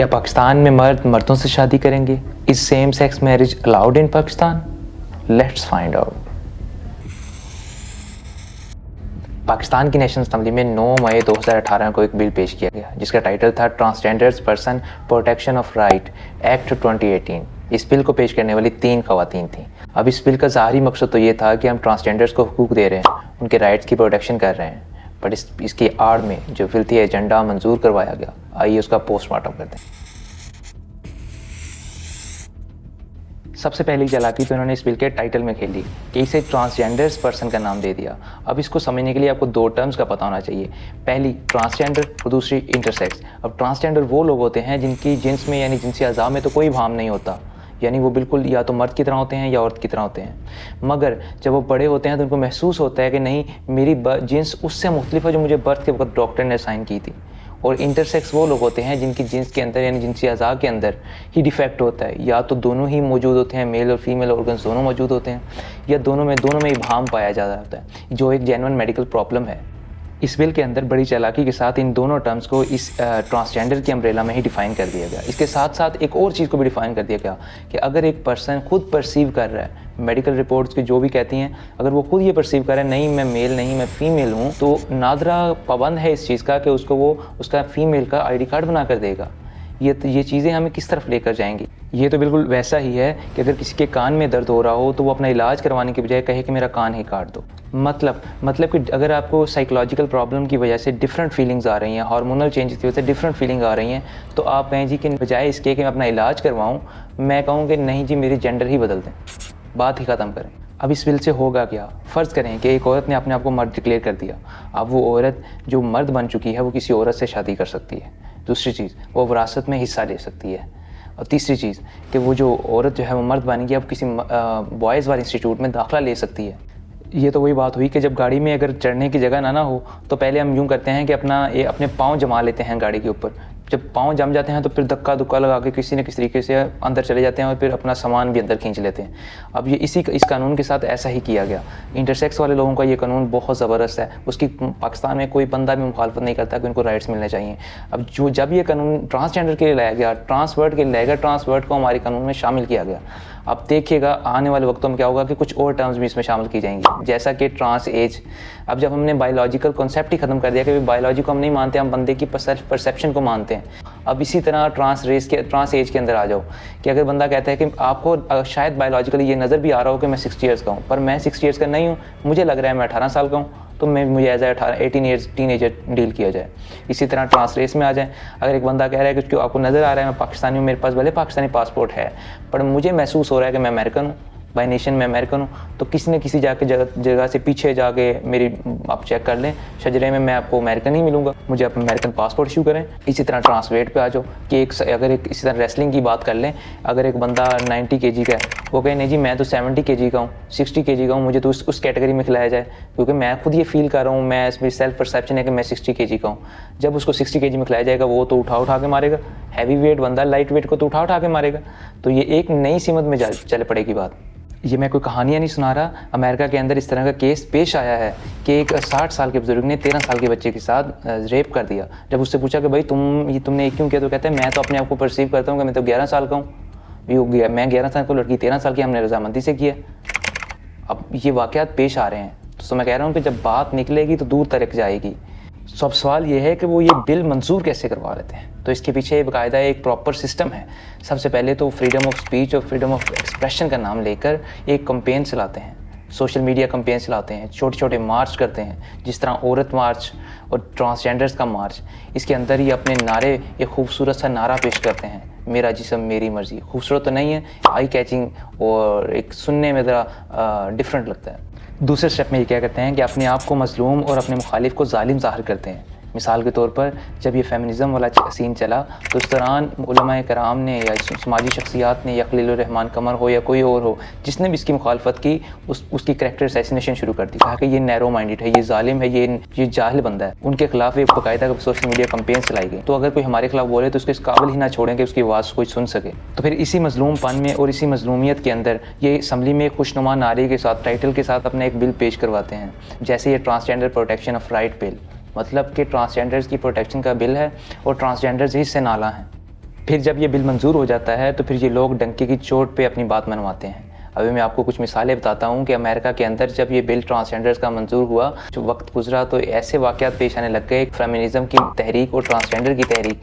क्या पाकिस्तान में मर्द मर्दों से शादी करेंगे? Is same sex marriage allowed in Pakistan? Let's find out. Pakistan की नेशनल असम्बली में 9 मई 2018 को एक बिल पेश किया गया जिसका टाइटल था transgenders person protection of right act 2018। इस बिल को पेश करने वाली 3 खवातीन थीं। अब इस बिल का ज़ाहरी मकसद तो ये था कि हम ट्रांसजेंडर्स को हुकूक दे रहे हैं, उनके राइट्स की प्रोटेक्शन कर रहे हैं, बट इसकी आड़ में जो फिल्थी एजेंडा मंजूर करवाया गया, आइए उसका पोस्टमार्टम करते हैं। सबसे पहली चालाकी तो इन्होंने इस बिल के टाइटल में खेली कि इसे ट्रांसजेंडर्स पर्सन का नाम दे दिया। अब इसको समझने के लिए आपको 2 टर्म्स का पता होना चाहिए, पहली ट्रांसजेंडर और दूसरी इंटरसेक्स। अब ट्रांसजेंडर वो लोग होते हैं जिनकी जिन्स में यानी जिनसी अज़ा में तो कोई भाम नहीं होता, यानी वो बिल्कुल या तो मर्द की तरह होते हैं या औरत की तरह होते हैं, मगर जब वो बड़े होते हैं तो उनको महसूस होता है कि नहीं, मेरी जिन्स उससे मुख्तलिफ है जो मुझे बर्थ के वक्त डॉक्टर ने साइन की थी। और इंटरसेक्स वो लोग होते हैं जिनकी जिन्स के अंदर यानी जिनसी अज़ा के अंदर ही डिफेक्ट होता है, या तो दोनों ही मौजूद होते हैं, मेल और फीमेल ऑर्गन्स दोनों मौजूद होते हैं, या दोनों में इबाम पाया जा रहा है, जो एक जेन्युइन मेडिकल प्रॉब्लम है। इस बिल के अंदर बड़ी चालाकी के साथ इन दोनों टर्म्स को इस ट्रांसजेंडर की अम्ब्रेला में ही डिफ़ाइन कर दिया गया। इसके साथ साथ एक और चीज़ को भी डिफ़ाइन कर दिया गया कि अगर एक पर्सन खुद परसीव कर रहा है, मेडिकल रिपोर्ट्स की जो भी कहती हैं, अगर वो खुद ये परसीव कर रहा है नहीं मैं मेल नहीं मैं फ़ीमेल हूँ, तो नादरा पाबंद है इस चीज़ का कि उसको वो उसका फ़ीमेल का ID कार्ड बना कर देगा। ये चीज़ें हमें किस तरफ लेकर जाएंगी? ये तो बिल्कुल वैसा ही है कि अगर किसी के कान में दर्द हो रहा हो तो वो अपना इलाज करवाने के बजाय कहे कि मेरा कान ही काट दो। मतलब कि अगर आपको साइकोलॉजिकल प्रॉब्लम की वजह से डिफरेंट फीलिंग्स आ रही हैं, हार्मोनल चेंजेस की वजह से डिफरेंट फीलिंग आ रही हैं, तो आप कहें जी कि बजाय इसके कि मैं अपना इलाज करवाऊँ, मैं कहूँ कि नहीं जी मेरी जेंडर ही बदल दें, बात ही ख़त्म करें। अब इस बिल से होगा क्या? फ़र्ज़ करें कि एक औरत ने अपने आप को मर्द डिक्लेयर कर दिया। अब वो औरत जो मर्द बन चुकी है वो किसी औरत से शादी कर सकती है। दूसरी चीज़, वो विरासत में हिस्सा ले सकती है। और तीसरी चीज़ कि वो जो औरत जो है वो मर्द बन गई, अब किसी बॉयज़ वाले इंस्टीट्यूट में दाखिला ले सकती है। ये तो वही बात हुई कि जब गाड़ी में अगर चढ़ने की जगह ना हो तो पहले हम यूँ करते हैं कि अपने पाँव जमा लेते हैं गाड़ी के ऊपर। जब पाँव जम जाते हैं तो फिर धक्का दुक्का लगा के किसी न किसी तरीके से अंदर चले जाते हैं और फिर अपना सामान भी अंदर खींच लेते हैं। अब ये इस कानून के साथ ऐसा ही किया गया। इंटरसेक्स वाले लोगों का ये कानून बहुत ज़बरदस्त है, उसकी पाकिस्तान में कोई बंदा भी मुखालफत नहीं करता कि उनको राइट्स मिलने चाहिए। अब जब ये कानून ट्रांसजेंडर के लिए लाया गया, ट्रांसवर्ड के लिए लाया गया, ट्रांसवर्ड को हमारे कानून में शामिल किया गया। अब देखिएगा आने वाले वक्तों में क्या होगा कि कुछ और टर्म्स भी इसमें शामिल की जाएंगी, जैसा कि ट्रांस एज। अब जब हमने बायोलॉजिकल कॉन्सेप्ट ही ख़त्म कर दिया कि बायोलॉजी को हम नहीं मानते, हम बंदे की परसेप्शन को मानते हैं। अब इसी तरह ट्रांस एज के अंदर आ जाओ कि अगर बंदा कहता है कि आपको शायद बायोलॉजिकली ये नज़र भी आ रहा हो कि मैं 60 ईयर्स का हूँ, पर मैं 60 ईयर्स का नहीं हूँ, मुझे लग रहा है मैं 18 साल का हूँ, तो मुझे एज 18 ईयर्स टीनेजर डील किया जाए। इसी तरह ट्रांस रेस में आ जाए, अगर एक बंदा कह रहा है कि आपको नज़र आ रहा है मैं पाकिस्तानी हूँ, मेरे पास भले पाकिस्तानी पासपोर्ट है, पर मुझे महसूस हो रहा है कि मैं अमेरिकन हूँ, बाय नेशन में अमेरिकन हूँ, तो किसी न किसी जगह से पीछे जाके मेरी आप चेक कर लें शजरे में, मैं आपको अमेरिकन ही मिलूंगा, मुझे अपना अमेरिकन पासपोर्ट इशू करें। इसी तरह ट्रांसवेट पे आ जाओ कि इसी तरह रेसलिंग की बात कर लें, अगर एक बंदा 90 kg का है, वो कहे नहीं जी मैं तो 70 kg का हूँ, 60 kg का हूँ, मुझे तो उस कैटेगरी में खिलाया जाए, क्योंकि मैं खुद ये फील कर रहा हूँ, मैं मेरी सेल्फ परसेप्शन है कि मैं 60 kg का हूँ। जब उसको 60 kg में खिलाया जाएगा वो तो उठा के मारेगा, हैवी वेट बंदा लाइट वेट को तो उठा के मारेगा। तो ये एक नई सीमत में चले पड़ेगी बात। ये मैं कोई कहानियाँ नहीं सुना रहा, अमेरिका के अंदर इस तरह का केस पेश आया है कि एक 60 साल के बुजुर्ग ने 13 साल के बच्चे के साथ रेप कर दिया। जब उससे पूछा कि भाई तुमने क्यों किया, तो कहते हैं मैं तो अपने आप को परसीव करता हूँ कि मैं तो 11 साल का हूँ, मैं 11 साल को, लड़की 13 साल की, हमने रजामंदी से किया। अब ये वाक़यात पेश आ रहे हैं, तो मैं कह रहा हूँ कि जब बात निकलेगी तो दूर तक जाएगी। सब सवाल ये है कि वो ये बिल मंजूर कैसे करवा लेते हैं, तो इसके पीछे बाकायदा एक प्रॉपर सिस्टम है। सबसे पहले तो फ्रीडम ऑफ स्पीच और फ्रीडम ऑफ एक्सप्रेशन का नाम लेकर एक कैंपेन चलाते हैं, सोशल मीडिया कैंपेन चलाते हैं, छोटे छोटे मार्च करते हैं, जिस तरह औरत मार्च और ट्रांसजेंडर्स का मार्च। इसके अंदर ही अपने नारे, एक खूबसूरत सा नारा पेश करते हैं, मेरा जिस्म मेरी मर्जी। खूबसूरत तो नहीं है, आई कैचिंग और एक सुनने में ज़रा डिफरेंट लगता है। दूसरे स्टेप में ये क्या करते हैं कि अपने आप को मजलूम और अपने मुखालिफ को जालिम ज़ाहिर करते हैं। मिसाल के तौर पर जब ये फेमिनिज़म वाला सीन चला तो उस दौरान उलमाए कराम ने या समाजी शख्सियात ने या खलीलुर रहमान कमर हो या कोई और हो, जिसने भी इसकी मुखालफत की, उसकी करैक्टर असैसिनेशन शुरू कर दी। कहा कि ये नैरो माइंडेड है, ये जालिम है, ये जाहिल बंदा है। उनके खिलाफ एक बाकायदा सोशल मीडिया कैंपेन चलाई गई। तो अगर कोई हमारे खिलाफ बोले तो उसके इस काबिल ही ना छोड़ें कि उसकी आवाज़ कोई सुन सके। तो फिर इसी मजलूमपन में और इसी मजलूमियत के अंदर ये असम्बली में खुशनुमा नारे के साथ, टाइटल के साथ अपना एक बिल पेश करवाते हैं, जैसे ये transgender protection of right bill. मतलब कि ट्रांसजेंडर्स की प्रोटेक्शन का बिल है और ट्रांसजेंडर्स ही इससे नाला हैं। फिर जब ये बिल मंजूर हो जाता है तो फिर ये लोग डंके की चोट पे अपनी बात मनवाते हैं। अभी मैं आपको कुछ मिसालें बताता हूँ कि अमेरिका के अंदर जब ये बिल ट्रांसजेंडर्स का मंजूर हुआ, जो वक्त गुजरा तो ऐसे वाक़यात पेश आने लग गए। फेमिनिज़म की तहरीक और ट्रांसजेंडर की तहरीक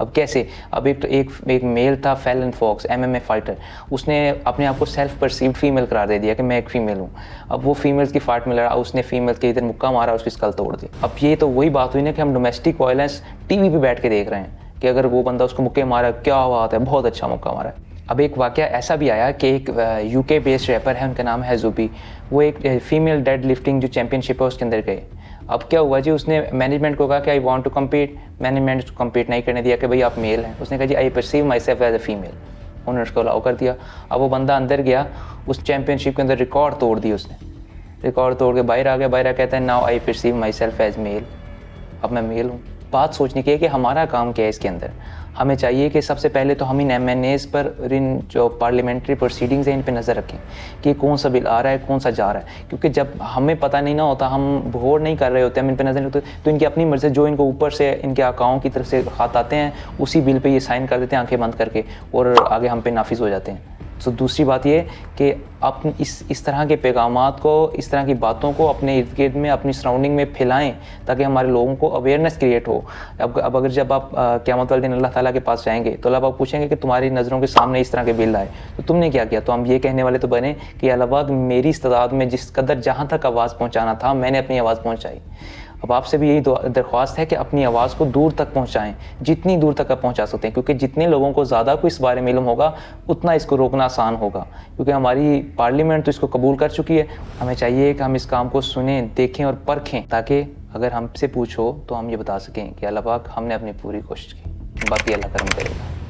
अब कैसे? अब एक मेल था फैलन फोक्स, MMA फाइटर, उसने अपने आप को सेल्फ परसीव्ड फीमेल करार दे दिया कि मैं एक फ़ीमेल हूँ। अब वो फीमेल्स की फाइट में लड़ा, उसने फीमेल के इधर मुक्का मारा, उसकी स्कल तोड़ दी। अब ये तो वही बात हुई ना कि हम डोमेस्टिक वायलेंस टीवी पे बैठ के देख रहे हैं कि अगर वो बंदा उसको मुक्के मारा, क्या बात है, बहुत अच्छा मुक्का मारा। अब एक वाक़या ऐसा भी आया कि एक UK बेस्ड रैपर है, उनका नाम है ज़ुबी। वो एक फीमेल डेड लिफ्टिंग जो चैम्पियनशिप है उसके अंदर गए। अब क्या हुआ जी, उसने मैनेजमेंट को कहा कि I want to compete. Management उसको कम्पीट नहीं करने दिया कि भाई आप मेल हैं। उसने कहा जी I perceive myself as a female. उन्होंने उसको अलाउ कर दिया। अब वो बंदा अंदर गया, उस चैम्पियनशिप के अंदर रिकॉर्ड तोड़ दी उसने। रिकॉर्ड तोड़ के बाहर आ गया। बाहर कहता है now I perceive myself as male. अब मैं मेल हूँ। बात सोचने की है कि हमारा काम क्या है इसके अंदर। हमें चाहिए कि सबसे पहले तो हम इन MNAs पर, इन जो पार्लियामेंट्री प्रोसीडिंग्स हैं, इन पे नज़र रखें कि कौन सा बिल आ रहा है, कौन सा जा रहा है। क्योंकि जब हमें पता नहीं ना होता, हम गौर नहीं कर रहे होते, हम इन पे नज़र नहीं होते, तो इनकी अपनी मर्ज़ी, जो इनको ऊपर से इनके आकाओं की तरफ से ख़त आते हैं, उसी बिल पे ये साइन कर देते हैं आंखें बंद करके, और आगे हम पे नाफिज हो जाते हैं। तो दूसरी बात ये कि आप इस तरह के पैगामात को, इस तरह की बातों को अपने इर्द गिर्द में, अपनी सराउंडिंग में फैलाएं, ताकि हमारे लोगों को अवेयरनेस क्रिएट हो। अब अगर जब आप क़यामत वाले दिन अल्लाह ताला के पास जाएंगे तो अल्लाह आप पूछेंगे कि तुम्हारी नज़रों के सामने इस तरह के बिल आए तो तुमने क्या किया, तो हम ये कहने वाले तो बने कि अल्लाह पाक मेरी इस्तादाद में जिस कदर जहाँ तक आवाज़ पहुँचाना था मैंने अपनी आवाज़ पहुँचाई। अब आपसे भी यही दरख्वास्त है कि अपनी आवाज़ को दूर तक पहुंचाएं, जितनी दूर तक आप पहुंचा सकते हैं, क्योंकि जितने लोगों को ज़्यादा को इस बारे में इल्म होगा उतना इसको रोकना आसान होगा। क्योंकि हमारी पार्लियामेंट तो इसको कबूल कर चुकी है। हमें चाहिए कि हम इस काम को सुनें, देखें और परखें, ताकि अगर हमसे पूछो तो हम ये बता सकें कि अल्लाह पाक हमने अपनी पूरी कोशिश की, बाकी अल्लाह करम करेगा।